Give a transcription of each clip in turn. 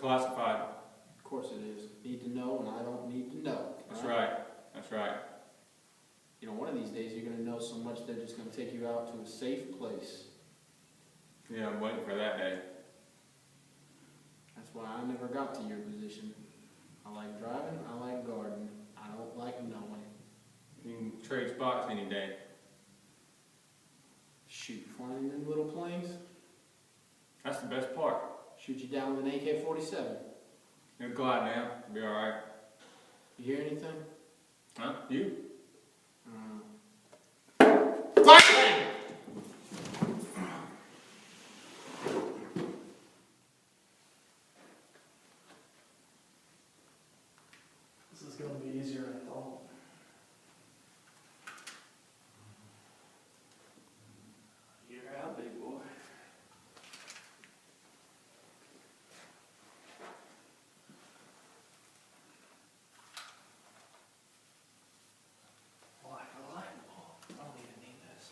classified. Of course it is. Need to know, and I don't need to know. That's right. That's right. You know, one of these days you're going to know so much they're just going to take you out to a safe place. Yeah, I'm waiting for that day. That's why I never got to your position. I like driving, I like gardening. I don't like knowing. You can trade spots any day. Shoot, flying in little planes? That's the best part. Shoot you down with an AK-47. It'll glide now. It'll be alright. You hear anything? Huh? You? Bang! This is going to be easier than I thought. You're out, big boy. Like a light bulb. I don't even need this.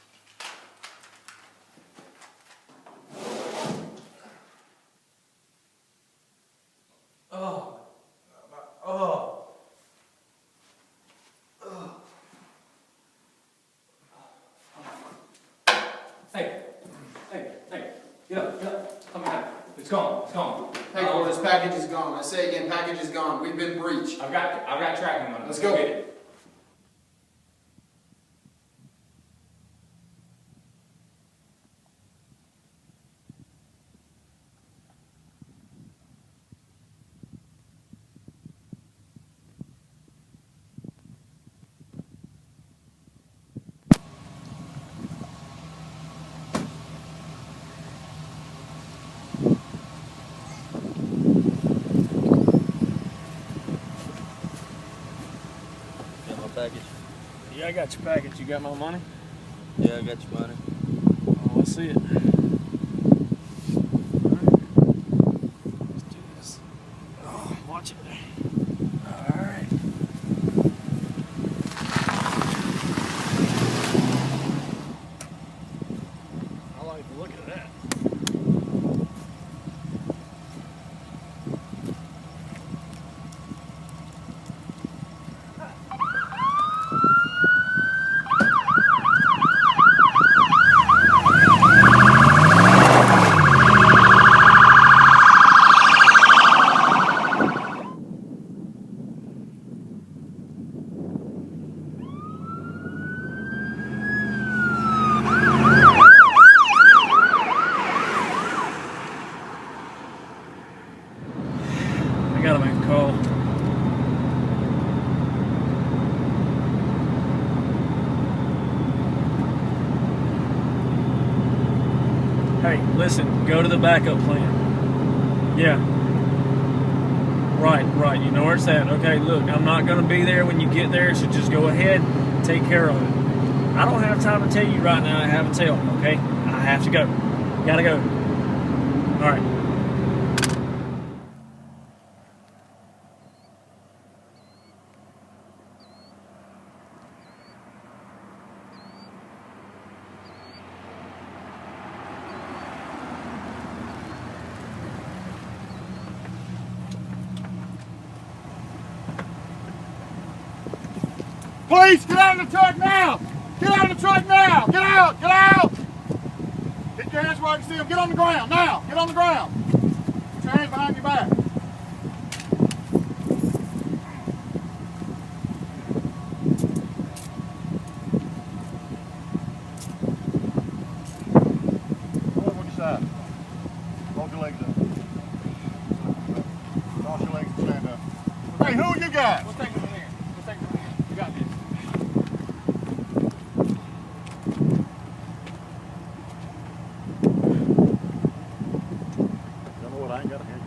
Oh. Oh. Hey, get up, come back. It's gone. Hey, this package is gone. I say again, package is gone. We've been breached. I've got tracking on it. Let's go. Get it. Package. Yeah, I got your package. You got my money? Yeah, I got your money. Oh, let's see it. Let's do this. Oh, watch it. Alright. I like the look of that. I gotta make a call. Hey, listen, go to the backup plan. Yeah. Right. You know where it's at. Okay, look, I'm not gonna be there when you get there, so just go ahead and take care of it. I don't have time to tell you right now I have a tail, okay? I have to go. Gotta go. Alright. Police, get out of the truck now! Get out of the truck now! Get out! Get out! Get your hands where I can see them. Get on the ground now! Get on the ground! Put your hands behind your back. Go over on your side. Hold your legs up. Cross your legs and stand up. Hey, who are you guys? We'll take it from here. You got this. You know what? I ain't got a hand.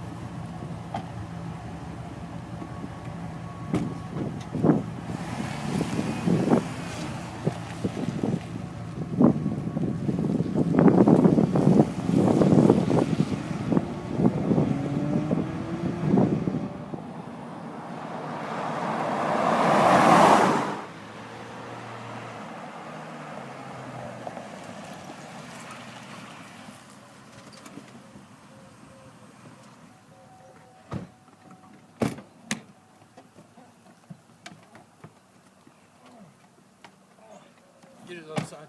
Get it on the side.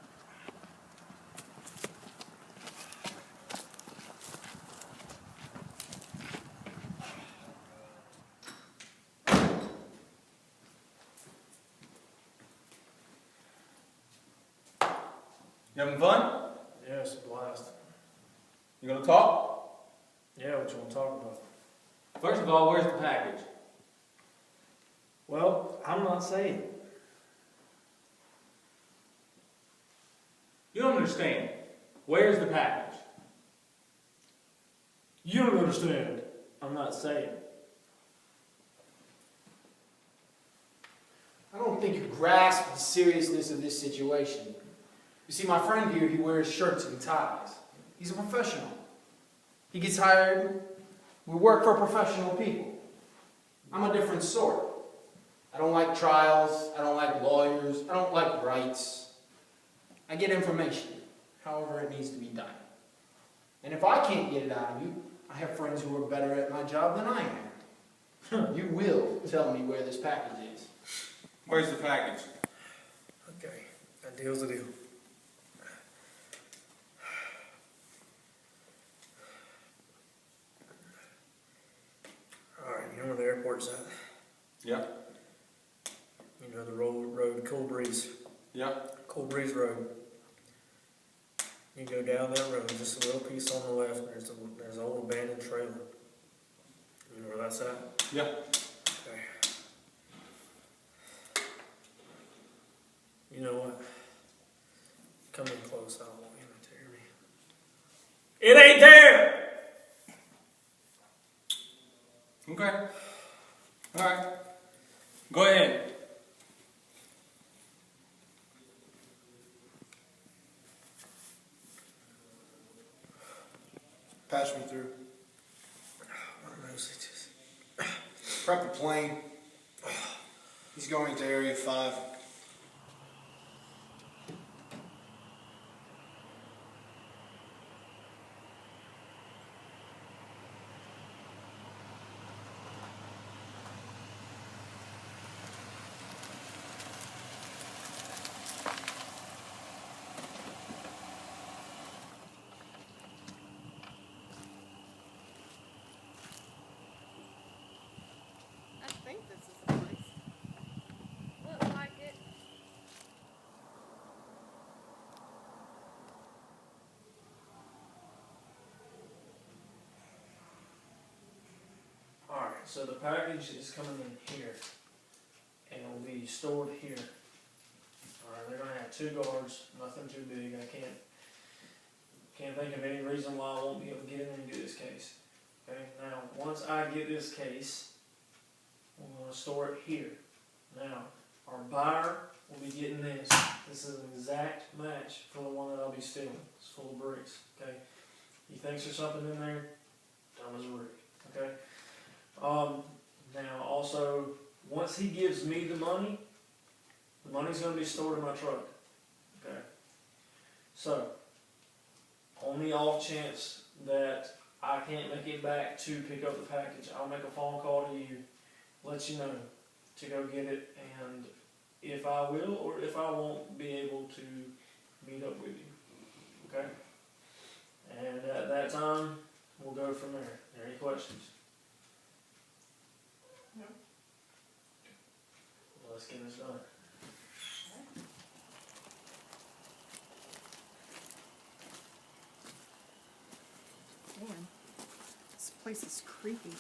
You having fun? Yeah, it's a blast. You gonna talk? Yeah, what you want to talk about? First of all, where's the package? Well, I'm not saying. You don't understand. Where's the package? You don't understand. I'm not saying. I don't think you grasp the seriousness of this situation. You see, my friend here, he wears shirts and ties. He's a professional. He gets hired. We work for professional people. I'm a different sort. I don't like trials. I don't like lawyers. I don't like rights. I get information, however it needs to be done. And if I can't get it out of you, I have friends who are better at my job than I am. You will tell me where this package is. Where's the package? Okay, that deal's a deal. Alright, you know where the airport's at? Yeah. You know the road, Cool Breeze. Yeah. Cool Breeze Road. You go down that road, just a little piece on the left, there's an old abandoned trailer. You know where that's at? Yeah. Okay. You know what? Come in close, I don't want you to tear me. It ain't there! Okay. Alright. Go ahead. Patch me through. My nose itches. Prep a plane. He's going to Area 5. I think this is the place. Looks like it. Alright, so the package is coming in here. And it will be stored here. Alright, they're gonna have 2 guards, nothing too big. I can't think of any reason why I won't be able to get in there and do this case. Okay, now once I get this case, we're gonna store it here. Now, our buyer will be getting this. This is an exact match for the one that I'll be stealing. It's full of bricks. Okay, he thinks there's something in there, dumb as a brick. Okay. Now also, once he gives me the money's going to be stored in my truck. Okay. So, on the off chance that I can't make it back to pick up the package, I'll make a phone call to you, let you know to go get it, and if I will or if I won't be able to meet up with you. Okay? And at that time, we'll go from there. Are there any questions? No. Well, let's get this done. Man, this place is creepy.